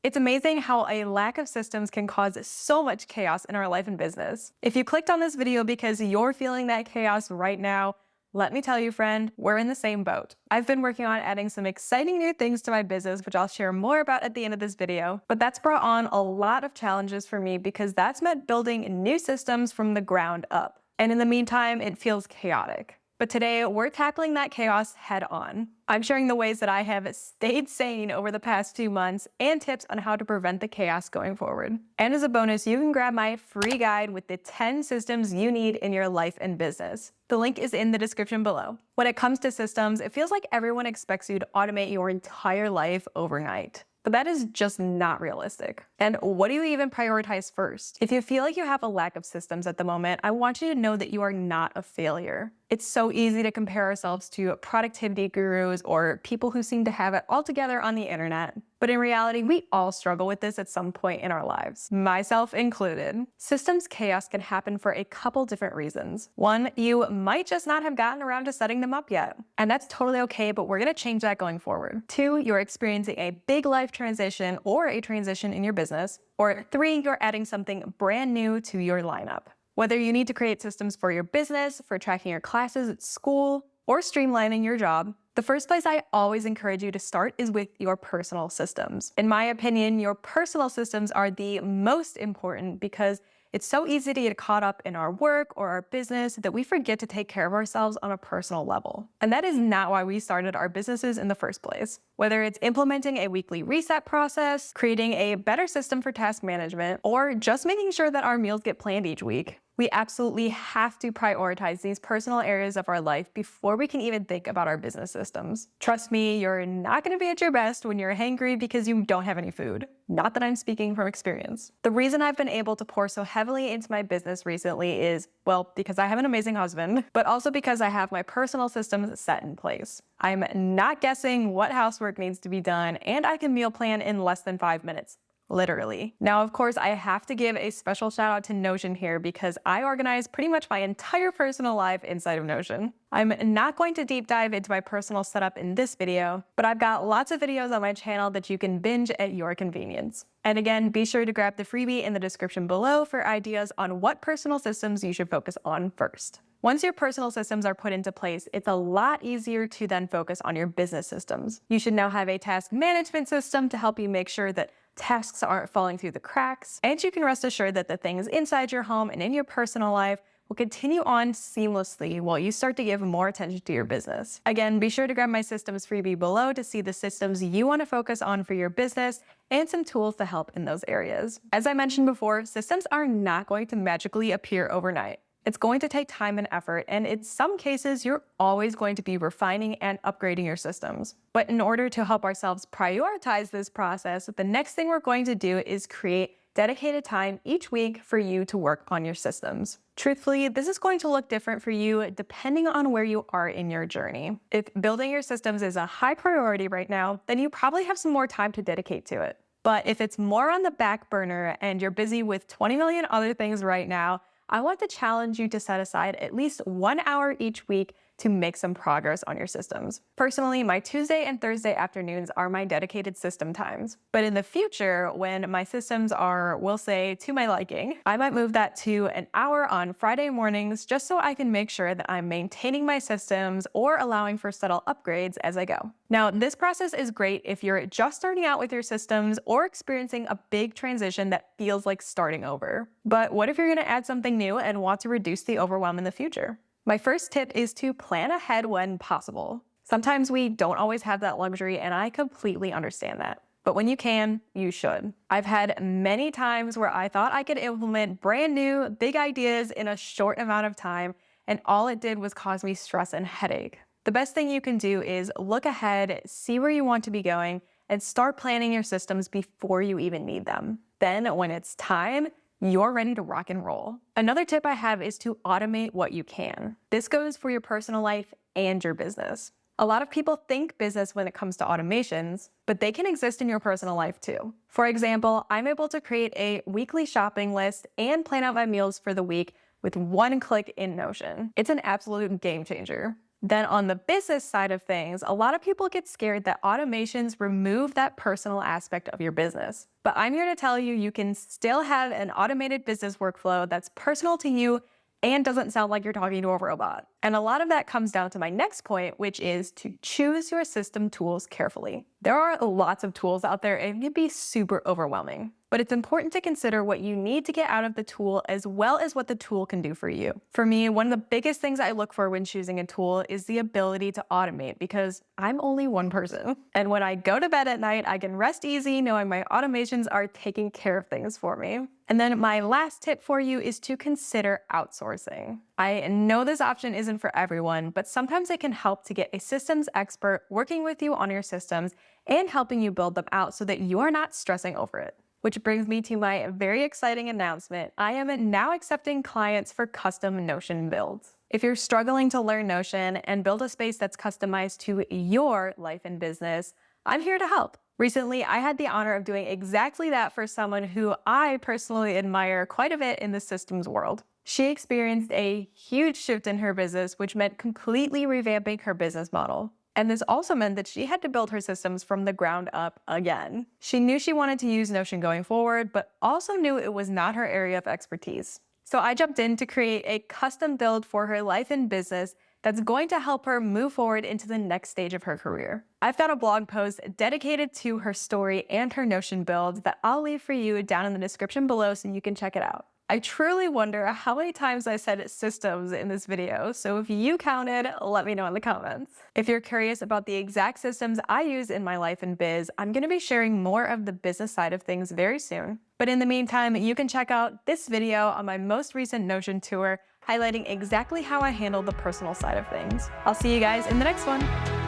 It's amazing how a lack of systems can cause so much chaos in our life and business. If you clicked on this video because you're feeling that chaos right now, let me tell you, friend, we're in the same boat. I've been working on adding some exciting new things to my business, which I'll share more about at the end of this video. But that's brought on a lot of challenges for me because that's meant building new systems from the ground up. And in the meantime, it feels chaotic. But today, we're tackling that chaos head on. I'm sharing the ways that I have stayed sane over the past 2 months and tips on how to prevent the chaos going forward. And as a bonus, you can grab my free guide with the 10 systems you need in your life and business. The link is in the description below. When it comes to systems, it feels like everyone expects you to automate your entire life overnight. But that is just not realistic. And what do you even prioritize first? If you feel like you have a lack of systems at the moment, I want you to know that you are not a failure. It's so easy to compare ourselves to productivity gurus or people who seem to have it all together on the internet. But in reality, we all struggle with this at some point in our lives, myself included. Systems chaos can happen for a couple different reasons. One, you might just not have gotten around to setting them up yet. And that's totally okay, but we're gonna change that going forward. Two, you're experiencing a big life transition or a transition in your business. Or three, you're adding something brand new to your lineup. Whether you need to create systems for your business, for tracking your classes at school, or streamlining your job, the first place I always encourage you to start is with your personal systems. In my opinion, your personal systems are the most important because it's so easy to get caught up in our work or our business that we forget to take care of ourselves on a personal level. And that is not why we started our businesses in the first place. Whether it's implementing a weekly reset process, creating a better system for task management, or just making sure that our meals get planned each week, we absolutely have to prioritize these personal areas of our life before we can even think about our business systems. Trust me, you're not going to be at your best when you're hangry because you don't have any food. Not that I'm speaking from experience. The reason I've been able to pour so heavily into my business recently is, well, because I have an amazing husband, but also because I have my personal systems set in place. I'm not guessing what housework needs to be done, and I can meal plan in less than 5 minutes. Literally. Now, of course, I have to give a special shout out to Notion here because I organize pretty much my entire personal life inside of Notion. I'm not going to deep dive into my personal setup in this video, but I've got lots of videos on my channel that you can binge at your convenience. And again, be sure to grab the freebie in the description below for ideas on what personal systems you should focus on first. Once your personal systems are put into place, it's a lot easier to then focus on your business systems. You should now have a task management system to help you make sure that tasks aren't falling through the cracks, and you can rest assured that the things inside your home and in your personal life will continue on seamlessly while you start to give more attention to your business. Again, be sure to grab my systems freebie below to see the systems you want to focus on for your business and some tools to help in those areas. As I mentioned before, systems are not going to magically appear overnight. It's going to take time and effort, and in some cases, you're always going to be refining and upgrading your systems. But in order to help ourselves prioritize this process, the next thing we're going to do is create dedicated time each week for you to work on your systems. Truthfully, this is going to look different for you depending on where you are in your journey. If building your systems is a high priority right now, then you probably have some more time to dedicate to it. But if it's more on the back burner and you're busy with 20 million other things right now, I want to challenge you to set aside at least 1 hour each week to make some progress on your systems. Personally, my Tuesday and Thursday afternoons are my dedicated system times. But in the future, when my systems are, we'll say, to my liking, I might move that to an hour on Friday mornings just so I can make sure that I'm maintaining my systems or allowing for subtle upgrades as I go. Now, this process is great if you're just starting out with your systems or experiencing a big transition that feels like starting over. But what if you're going to add something new and want to reduce the overwhelm in the future? My first tip is to plan ahead when possible. Sometimes we don't always have that luxury, and I completely understand that. But when you can, you should. I've had many times where I thought I could implement brand new, big ideas in a short amount of time, and all it did was cause me stress and headache. The best thing you can do is look ahead, see where you want to be going, and start planning your systems before you even need them. Then, when it's time, you're ready to rock and roll. Another tip I have is to automate what you can. This goes for your personal life and your business. A lot of people think business when it comes to automations, but they can exist in your personal life too. For example, I'm able to create a weekly shopping list and plan out my meals for the week with one click in Notion. It's an absolute game changer. Then on the business side of things, a lot of people get scared that automations remove that personal aspect of your business. But I'm here to tell you, you can still have an automated business workflow that's personal to you and doesn't sound like you're talking to a robot. And a lot of that comes down to my next point, which is to choose your system tools carefully. There are lots of tools out there and it can be super overwhelming. But it's important to consider what you need to get out of the tool as well as what the tool can do for you. For me, one of the biggest things I look for when choosing a tool is the ability to automate, because I'm only one person. And when I go to bed at night, I can rest easy knowing my automations are taking care of things for me. And then my last tip for you is to consider outsourcing. I know this option isn't for everyone, but sometimes it can help to get a systems expert working with you on your systems and helping you build them out so that you're not stressing over it. Which brings me to my very exciting announcement. I am now accepting clients for custom Notion builds. If you're struggling to learn Notion and build a space that's customized to your life and business, I'm here to help. Recently, I had the honor of doing exactly that for someone who I personally admire quite a bit in the systems world. She experienced a huge shift in her business, which meant completely revamping her business model. And this also meant that she had to build her systems from the ground up again. She knew she wanted to use Notion going forward, but also knew it was not her area of expertise. So I jumped in to create a custom build for her life and business that's going to help her move forward into the next stage of her career. I've got a blog post dedicated to her story and her Notion build that I'll leave for you down in the description below so you can check it out. I truly wonder how many times I said systems in this video, so if you counted, let me know in the comments. If you're curious about the exact systems I use in my life and biz, I'm going to be sharing more of the business side of things very soon. But in the meantime, you can check out this video on my most recent Notion tour, highlighting exactly how I handle the personal side of things. I'll see you guys in the next one.